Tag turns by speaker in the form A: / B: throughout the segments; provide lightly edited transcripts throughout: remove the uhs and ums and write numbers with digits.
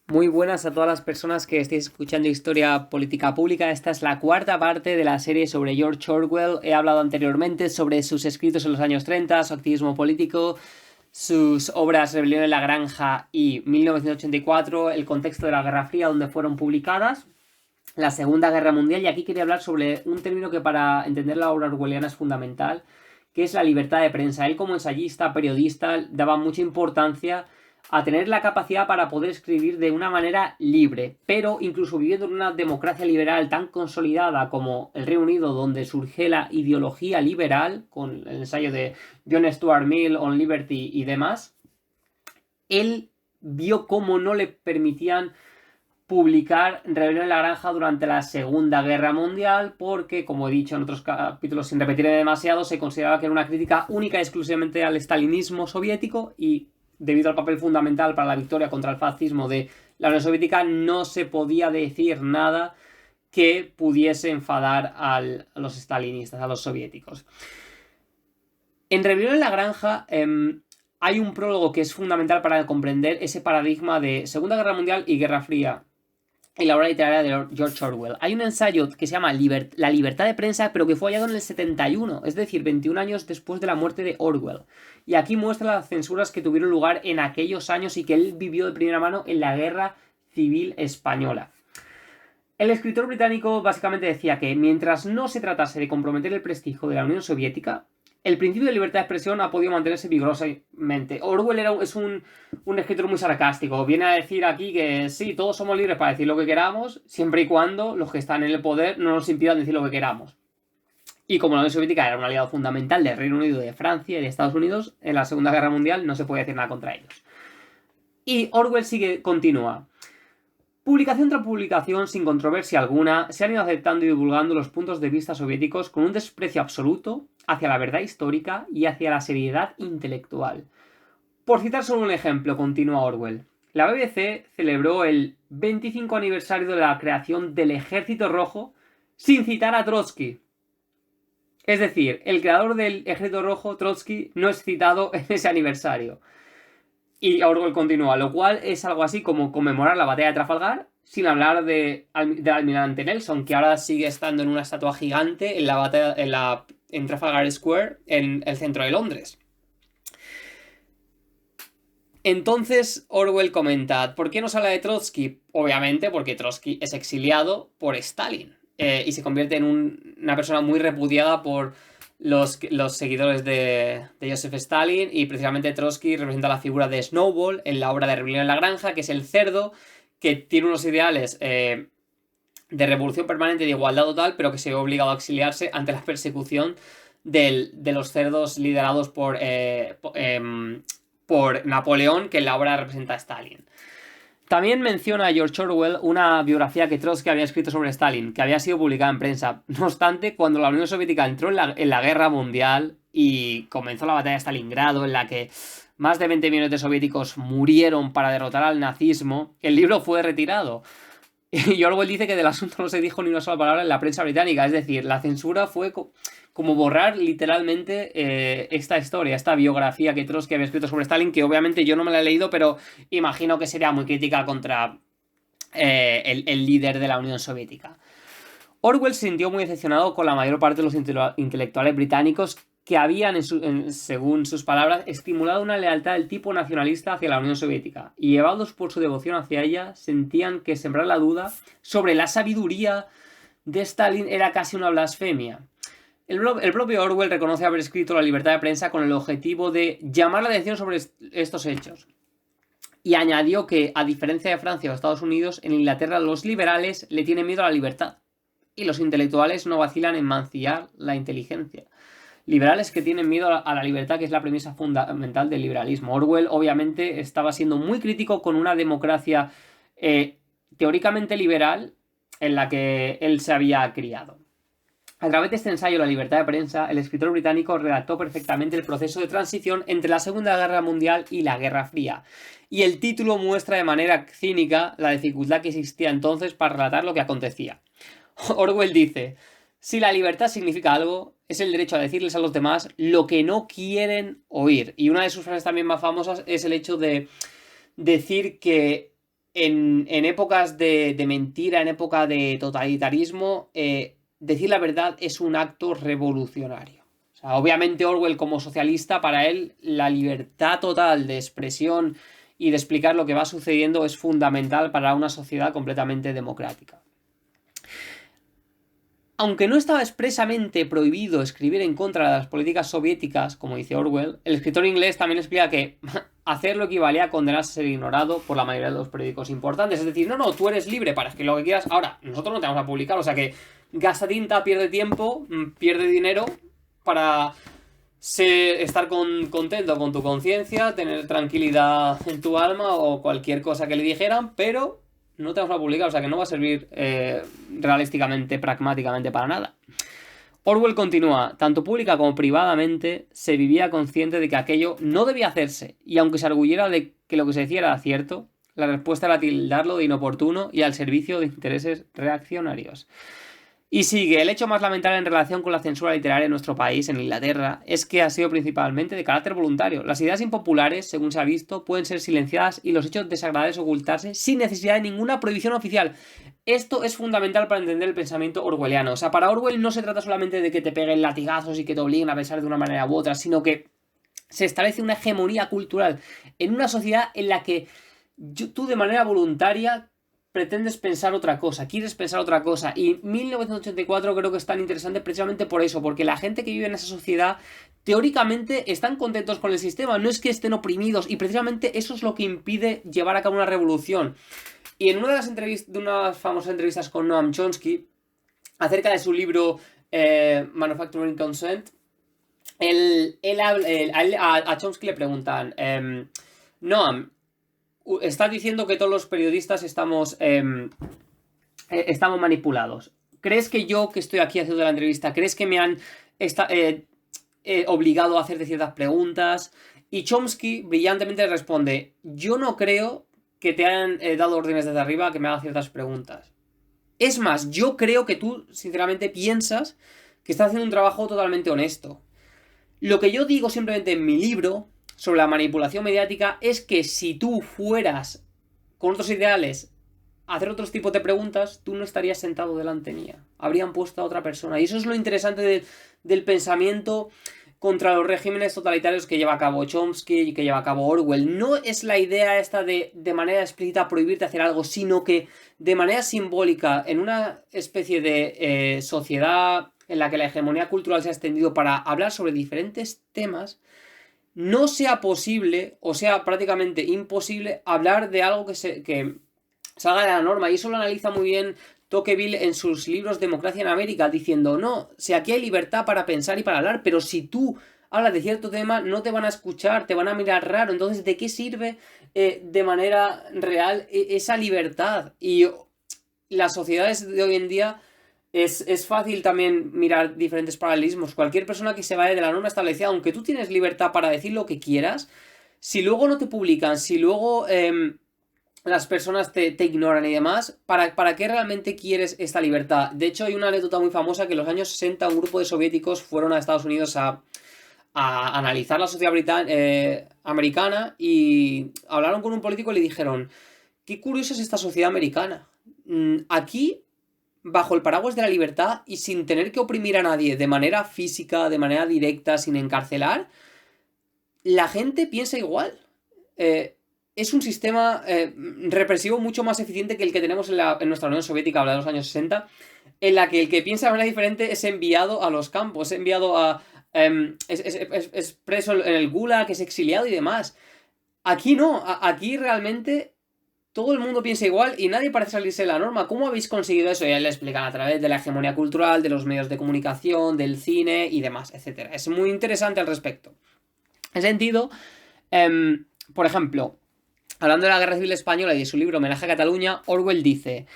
A: Muy buenas a todas las personas que estéis escuchando Historia Política Pública. Esta es la cuarta parte de la serie sobre George Orwell. He hablado anteriormente sobre sus escritos en los años 30, su activismo político, sus obras Rebelión en la Granja y 1984, el contexto de la Guerra Fría donde fueron publicadas, la Segunda Guerra Mundial, y aquí quería hablar sobre un término que para entender la obra orwelliana es fundamental, que es la libertad de prensa. Él, como ensayista, periodista, daba mucha importancia a tener la capacidad para poder escribir de una manera libre, pero incluso viviendo en una democracia liberal tan consolidada como el Reino Unido, donde surge la ideología liberal, con el ensayo de John Stuart Mill on Liberty y demás, él vio cómo no le permitían publicar Rebelión en la Granja durante la Segunda Guerra Mundial porque, como he dicho en otros capítulos sin repetirme demasiado, se consideraba que era una crítica única y exclusivamente al estalinismo soviético y debido al papel fundamental para la victoria contra el fascismo de la Unión Soviética no se podía decir nada que pudiese enfadar a los estalinistas, a los soviéticos. En Rebelión en la Granja hay un prólogo que es fundamental para comprender ese paradigma de Segunda Guerra Mundial y Guerra Fría en la obra literaria de George Orwell. Hay un ensayo que se llama La libertad de prensa, pero que fue hallado en el 71, es decir, 21 años después de la muerte de Orwell. Y aquí muestra las censuras que tuvieron lugar en aquellos años y que él vivió de primera mano en la Guerra Civil Española. El escritor británico básicamente decía que mientras no se tratase de comprometer el prestigio de la Unión Soviética, el principio de libertad de expresión ha podido mantenerse vigorosamente. Orwell es un escritor muy sarcástico. Viene a decir aquí que sí, todos somos libres para decir lo que queramos, siempre y cuando los que están en el poder no nos impidan decir lo que queramos. Y como la Unión Soviética era un aliado fundamental del Reino Unido, de Francia y de Estados Unidos, en la Segunda Guerra Mundial no se puede decir nada contra ellos. Y Orwell continúa. Publicación tras publicación, sin controversia alguna, se han ido aceptando y divulgando los puntos de vista soviéticos con un desprecio absoluto hacia la verdad histórica y hacia la seriedad intelectual. Por citar solo un ejemplo, continúa Orwell, la BBC celebró el 25 aniversario de la creación del Ejército Rojo sin citar a Trotsky. Es decir, el creador del Ejército Rojo, Trotsky, no es citado en ese aniversario. Y Orwell continúa, lo cual es algo así como conmemorar la batalla de Trafalgar sin hablar del almirante Nelson, que ahora sigue estando en una estatua gigante en la batalla en Trafalgar Square, en el centro de Londres. Entonces Orwell comenta, ¿por qué no se habla de Trotsky? Obviamente porque Trotsky es exiliado por Stalin y se convierte en una persona muy repudiada por los seguidores de Joseph Stalin, y precisamente Trotsky representa la figura de Snowball en la obra de Rebelión en la Granja, que es el cerdo que tiene unos ideales de revolución permanente, de igualdad total, pero que se ve obligado a exiliarse ante la persecución de los cerdos liderados por Napoleón, que en la obra representa a Stalin. También menciona a George Orwell una biografía que Trotsky había escrito sobre Stalin, que había sido publicada en prensa. No obstante, cuando la Unión Soviética entró en la Guerra Mundial y comenzó la batalla de Stalingrado, en la que más de 20 millones de soviéticos murieron para derrotar al nazismo, el libro fue retirado. Y Orwell dice que del asunto no se dijo ni una sola palabra en la prensa británica. Es decir, la censura fue como borrar literalmente esta historia, esta biografía que Trotsky había escrito sobre Stalin, que obviamente yo no me la he leído, pero imagino que sería muy crítica contra el líder de la Unión Soviética. Orwell se sintió muy decepcionado con la mayor parte de los intelectuales británicos que habían, según sus palabras, estimulado una lealtad del tipo nacionalista hacia la Unión Soviética, y llevados por su devoción hacia ella, sentían que sembrar la duda sobre la sabiduría de Stalin era casi una blasfemia. El propio Orwell reconoce haber escrito La libertad de prensa con el objetivo de llamar la atención sobre estos hechos. Y añadió que, a diferencia de Francia o Estados Unidos, en Inglaterra los liberales le tienen miedo a la libertad y los intelectuales no vacilan en mancillar la inteligencia. Liberales que tienen miedo a la libertad, que es la premisa fundamental del liberalismo. Orwell obviamente estaba siendo muy crítico con una democracia teóricamente liberal en la que él se había criado. A través de este ensayo, La libertad de prensa, el escritor británico redactó perfectamente el proceso de transición entre la Segunda Guerra Mundial y la Guerra Fría. Y el título muestra de manera cínica la dificultad que existía entonces para relatar lo que acontecía. Orwell dice, si la libertad significa algo, es el derecho a decirles a los demás lo que no quieren oír. Y una de sus frases también más famosas es el hecho de decir que en épocas de mentira, en época de totalitarismo, decir la verdad es un acto revolucionario. O sea, obviamente Orwell como socialista, para él la libertad total de expresión y de explicar lo que va sucediendo es fundamental para una sociedad completamente democrática. Aunque no estaba expresamente prohibido escribir en contra de las políticas soviéticas, como dice Orwell, el escritor inglés también explica que hacerlo equivalía a condenarse a ser ignorado por la mayoría de los periódicos importantes. Es decir, no, tú eres libre para escribir lo que quieras. Ahora, nosotros no te vamos a publicar, o sea que gasta tinta, pierde tiempo, pierde dinero para estar contento con tu conciencia, tener tranquilidad en tu alma o cualquier cosa que le dijeran, pero no te vamos a publicar, o sea que no va a servir realísticamente, pragmáticamente para nada. Orwell continúa, tanto pública como privadamente se vivía consciente de que aquello no debía hacerse, y aunque se arguyera de que lo que se decía era cierto, la respuesta era tildarlo de inoportuno y al servicio de intereses reaccionarios. Y sigue, el hecho más lamentable en relación con la censura literaria en nuestro país, en Inglaterra, es que ha sido principalmente de carácter voluntario. Las ideas impopulares, según se ha visto, pueden ser silenciadas y los hechos desagradables ocultarse sin necesidad de ninguna prohibición oficial. Esto es fundamental para entender el pensamiento orwelliano. O sea, para Orwell no se trata solamente de que te peguen latigazos y que te obliguen a pensar de una manera u otra, sino que se establece una hegemonía cultural en una sociedad en la que tú de manera voluntaria pretendes pensar otra cosa, quieres pensar otra cosa. Y 1984 creo que es tan interesante precisamente por eso, porque la gente que vive en esa sociedad teóricamente están contentos con el sistema, no es que estén oprimidos, y precisamente eso es lo que impide llevar a cabo una revolución. Y en una de las entrevistas, de unas famosas entrevistas con Noam Chomsky, acerca de su libro Manufacturing Consent, a Chomsky le preguntan, Noam, estás diciendo que todos los periodistas estamos manipulados. ¿Crees que yo, que estoy aquí haciendo la entrevista, crees que me han obligado a hacerte ciertas preguntas? Y Chomsky brillantemente responde, yo no creo que te hayan dado órdenes desde arriba que me hagas ciertas preguntas. Es más, yo creo que tú, sinceramente, piensas que estás haciendo un trabajo totalmente honesto. Lo que yo digo simplemente en mi libro sobre la manipulación mediática es que si tú fueras con otros ideales a hacer otros tipos de preguntas, tú no estarías sentado delante mía. Habrían puesto a otra persona. Y eso es lo interesante del pensamiento contra los regímenes totalitarios que lleva a cabo Chomsky y que lleva a cabo Orwell. No es la idea esta de manera explícita prohibirte hacer algo, sino que de manera simbólica, en una especie de sociedad en la que la hegemonía cultural se ha extendido para hablar sobre diferentes temas, no sea posible, o sea prácticamente imposible, hablar de algo que salga de la norma. Y eso lo analiza muy bien Tocqueville en sus libros Democracia en América, diciendo, no, si aquí hay libertad para pensar y para hablar, pero si tú hablas de cierto tema, no te van a escuchar, te van a mirar raro. Entonces, ¿de qué sirve de manera real esa libertad? Y las sociedades de hoy en día es fácil también mirar diferentes paralelismos. Cualquier persona que se vaya de la norma establecida, aunque tú tienes libertad para decir lo que quieras, si luego no te publican, si luego las personas te ignoran y demás, ¿para qué realmente quieres esta libertad? De hecho, hay una anécdota muy famosa que en los años 60 un grupo de soviéticos fueron a Estados Unidos a analizar la sociedad americana y hablaron con un político y le dijeron, qué curiosa es esta sociedad americana. Aquí, bajo el paraguas de la libertad y sin tener que oprimir a nadie de manera física, de manera directa, sin encarcelar, la gente piensa igual. Es un sistema represivo mucho más eficiente que el que tenemos en nuestra Unión Soviética, habla de los años 60, en la que el que piensa de manera diferente es enviado a los campos, es enviado a... es preso en el Gulag, es exiliado y demás. Aquí no, aquí realmente todo el mundo piensa igual y nadie parece salirse de la norma. ¿Cómo habéis conseguido eso? Ya le explican a través de la hegemonía cultural, de los medios de comunicación, del cine y demás, etc. Es muy interesante al respecto. En ese sentido, por ejemplo, hablando de la Guerra Civil Española y de su libro Homenaje a Cataluña, Orwell dice,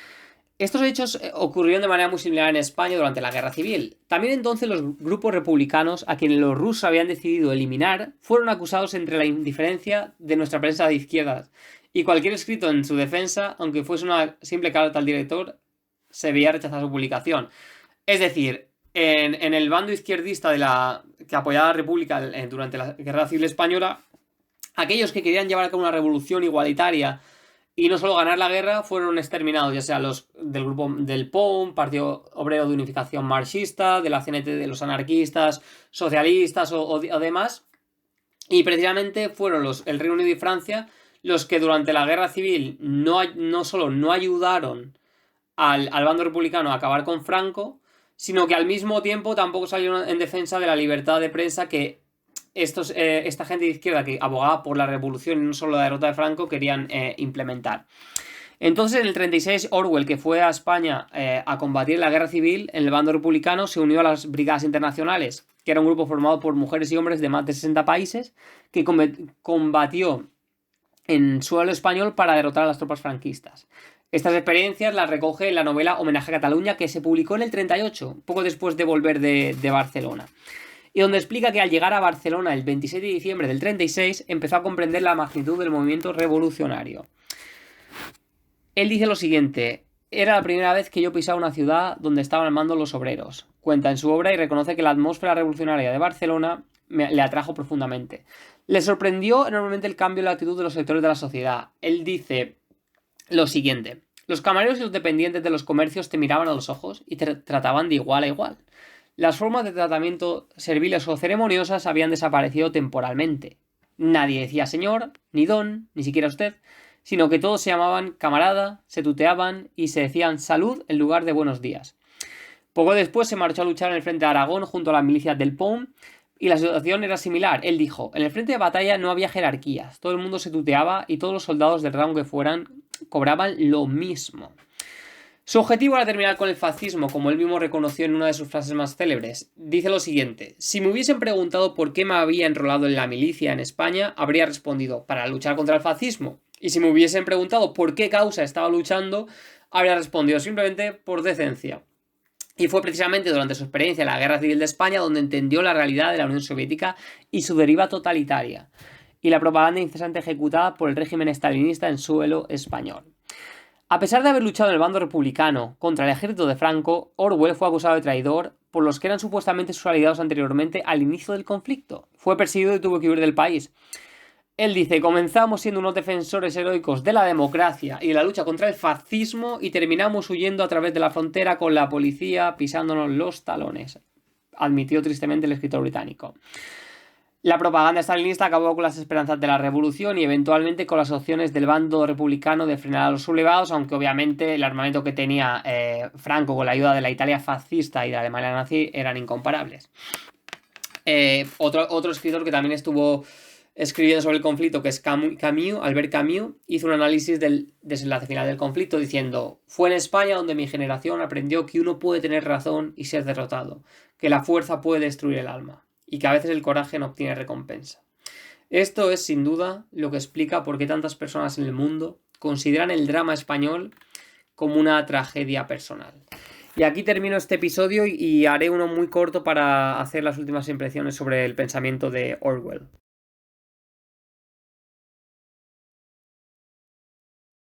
A: estos hechos ocurrieron de manera muy similar en España durante la Guerra Civil. También entonces los grupos republicanos, a quienes los rusos habían decidido eliminar, fueron acusados entre la indiferencia de nuestra prensa de izquierdas. Y cualquier escrito en su defensa, aunque fuese una simple carta al director, se veía rechazar su publicación. Es decir, en el bando izquierdista que apoyaba a la República durante la Guerra Civil Española, aquellos que querían llevar a cabo una revolución igualitaria Y no solo ganar la guerra, fueron exterminados, ya sea los del grupo del POUM, Partido Obrero de Unificación Marxista, de la CNT de los anarquistas, socialistas o demás. Y precisamente fueron el Reino Unido y Francia los que durante la guerra civil no solo no ayudaron al bando republicano a acabar con Franco, sino que al mismo tiempo tampoco salieron en defensa de la libertad de prensa que esta gente de izquierda que abogaba por la revolución y no solo la derrota de Franco querían implementar. Entonces, en el 36, Orwell, que fue a España a combatir la guerra civil en el bando republicano, se unió a las Brigadas Internacionales, que era un grupo formado por mujeres y hombres de más de 60 países, que combatió en suelo español para derrotar a las tropas franquistas. Estas experiencias las recoge en la novela Homenaje a Cataluña, que se publicó en el 38, poco después de volver de Barcelona, y donde explica que al llegar a Barcelona el 27 de diciembre del 36 empezó a comprender la magnitud del movimiento revolucionario. Él dice lo siguiente: era la primera vez que yo pisaba una ciudad donde estaban al mando los obreros. Cuenta en su obra y reconoce que la atmósfera revolucionaria de Barcelona le atrajo profundamente. Le sorprendió enormemente el cambio en la actitud de los sectores de la sociedad. Él dice lo siguiente: los camareros y los dependientes de los comercios te miraban a los ojos y te trataban de igual a igual. Las formas de tratamiento serviles o ceremoniosas habían desaparecido temporalmente. Nadie decía señor, ni don, ni siquiera usted, sino que todos se llamaban camarada, se tuteaban y se decían salud en lugar de buenos días. Poco después se marchó a luchar en el frente de Aragón junto a las milicias del POUM y la situación era similar. Él dijo: en el frente de batalla no había jerarquías, todo el mundo se tuteaba y todos los soldados del rango que fueran cobraban lo mismo. Su objetivo era terminar con el fascismo, como él mismo reconoció en una de sus frases más célebres. Dice lo siguiente: si me hubiesen preguntado por qué me había enrolado en la milicia en España, habría respondido: para luchar contra el fascismo. Y si me hubiesen preguntado por qué causa estaba luchando, habría respondido simplemente por decencia. Y fue precisamente durante su experiencia en la Guerra Civil de España donde entendió la realidad de la Unión Soviética y su deriva totalitaria, y la propaganda incesante ejecutada por el régimen estalinista en suelo español. A pesar de haber luchado en el bando republicano contra el ejército de Franco, Orwell fue acusado de traidor por los que eran supuestamente sus aliados anteriormente al inicio del conflicto. Fue perseguido y tuvo que huir del país. Él dice: comenzamos siendo unos defensores heroicos de la democracia y de la lucha contra el fascismo y terminamos huyendo a través de la frontera con la policía pisándonos los talones, admitió tristemente el escritor británico. La propaganda stalinista acabó con las esperanzas de la revolución y eventualmente con las opciones del bando republicano de frenar a los sublevados, aunque obviamente el armamento que tenía Franco con la ayuda de la Italia fascista y de la Alemania nazi eran incomparables. Otro escritor que también estuvo escribiendo sobre el conflicto, que es Albert Camus, hizo un análisis del desenlace final del conflicto diciendo: fue en España donde mi generación aprendió que uno puede tener razón y ser derrotado, que la fuerza puede destruir el alma y que a veces el coraje no obtiene recompensa. Esto es sin duda lo que explica por qué tantas personas en el mundo consideran el drama español como una tragedia personal. Y aquí termino este episodio y haré uno muy corto para hacer las últimas impresiones sobre el pensamiento de Orwell.